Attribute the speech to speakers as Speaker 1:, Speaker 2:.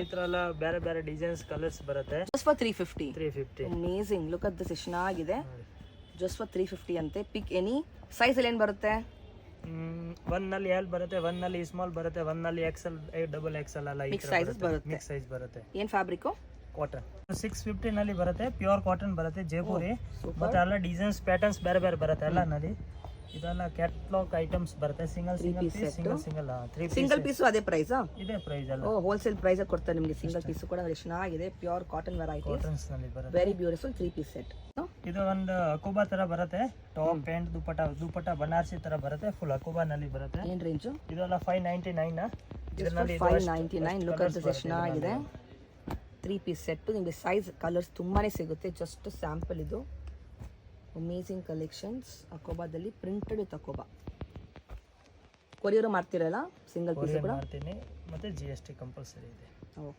Speaker 1: ಈ ತರ ಎಲ್ಲ ಬೇರೆ ಬೇರೆ ಡಿಸೈನ್ಸ್ ಕಲರ್ಸ್ ಬರುತ್ತೆ.
Speaker 2: Just for 350.
Speaker 1: 350.
Speaker 2: Amazing, look at this, ಚೆನ್ನಾಗಿದೆ. ಜಸ್ಟ್ ಫಾರ್ 350 ಅಂತೆ. ಪಿಕ್ ಎನಿ ಸೈಜ್ ಅಲ್ಲಿ ಏನು ಬರುತ್ತೆ?
Speaker 1: 1 ನಲ್ಲಿ ಎಲ್ ಬರುತ್ತೆ, 1 ನಲ್ಲಿ ಸ್ಮಾಲ್ ಬರುತ್ತೆ, 1 ನಲ್ಲಿ XL, ಡಬಲ್ XL ಎಲ್ಲ ಈ
Speaker 2: ಮಿಕ್ಸ್ ಸೈಜಸ್ ಬರುತ್ತೆ.
Speaker 1: ಮಿಕ್ಸ್ ಸೈಜ್ ಬರುತ್ತೆ.
Speaker 2: ಏನು ಫ್ಯಾಬ್ರಿಕ್?
Speaker 1: ಕಾಟನ್. 650 ನಲ್ಲಿ ಬರುತ್ತೆ, ಪ್ಯೂರ್ ಕಾಟನ್ ಬರುತ್ತೆ, ಜೈಪುರಿ. ಮತ್ತೆ ಎಲ್ಲ ಡಿಸೈನ್ಸ್ ಪ್ಯಾಟರ್ನ್ಸ್ ಬೇರೆ ಬೇರೆ ಬರುತ್ತೆ ಎಲ್ಲ ನಲ್ಲಿ. ಇದೆಲ್ಲ ಕ್ಯಾಟಲಾಗ್ ಐಟಮ್ಸ್ ಬರುತ್ತೆ. ಸಿಂಗಲ್
Speaker 2: ಸಿಂಗಲ್ ಪೀಸು ಅದೇ ಪ್ರೈಸಾ?
Speaker 1: ಇದೇ ಪ್ರೈಸ್ ಅಲ್ಲ.
Speaker 2: ಹೋಲ್ಸೇಲ್ ಪ್ರೈಸ್ ಕೊಡ್ತಾರೆ ನಿಮಗೆ. ಸಿಂಗಲ್ ಪೀಸ್ ಕೂಡ ಚೆನ್ನಾಗಿದೆ. ಪ್ಯೂರ್ ಕಾಟನ್ ವೆರೈಟಿ,
Speaker 1: ಕಾಟನ್ಸ್ ನಲ್ಲಿ ಬರುತ್ತೆ.
Speaker 2: Very beautiful 3 piece set.
Speaker 1: ಇದು ಒಂದು ಅಕೋಬಾ ತರ ಬರುತ್ತೆ. ಟಾಪ್ ಪ್ಯಾಂಟ್ ದುಪಟ್ಟ ಬನಾರಸಿ ತರ ಬರುತ್ತೆ. ಫುಲ್ ಅಕೋಬಾ ನಲ್ಲಿ ಬರುತ್ತೆ.
Speaker 2: ಏನು ರೇಂಜು?
Speaker 1: ಇದೆಲ್ಲ 599. ಇದರಲ್ಲಿ
Speaker 2: 599. ಲುಕ್ ಅಟ್ ದಿಸ್, ಚೆನ್ನಾಗಿದೆ. 3 ಪೀಸ್ ಸೆಟ್. ನಿಮಗೆ ಸೈಜ್ ಕಲರ್ಸ್ ತುಂಬಾನೇ ಸಿಗುತ್ತೆ. ಜಸ್ಟ್ ಸ್ಯಾಂಪಲ್ ಇದು. Amazing collections. ಅಕೋಬಾದಲ್ಲಿ ಪ್ರಿಂಟೆಡ್ ವಿತ್ ಅಕೋಬಾ. ಕೊರಿಯರ್ ಮಾಡ್ತಿರಲ್ಲ ಸಿಂಗಲ್ ಪೀಸ್ ಕೂಡ?
Speaker 1: ಮಾಡ್ತೀನಿ. ಮತ್ತೆ GST ಕಂಪಲ್ಸರಿ ಇದೆ.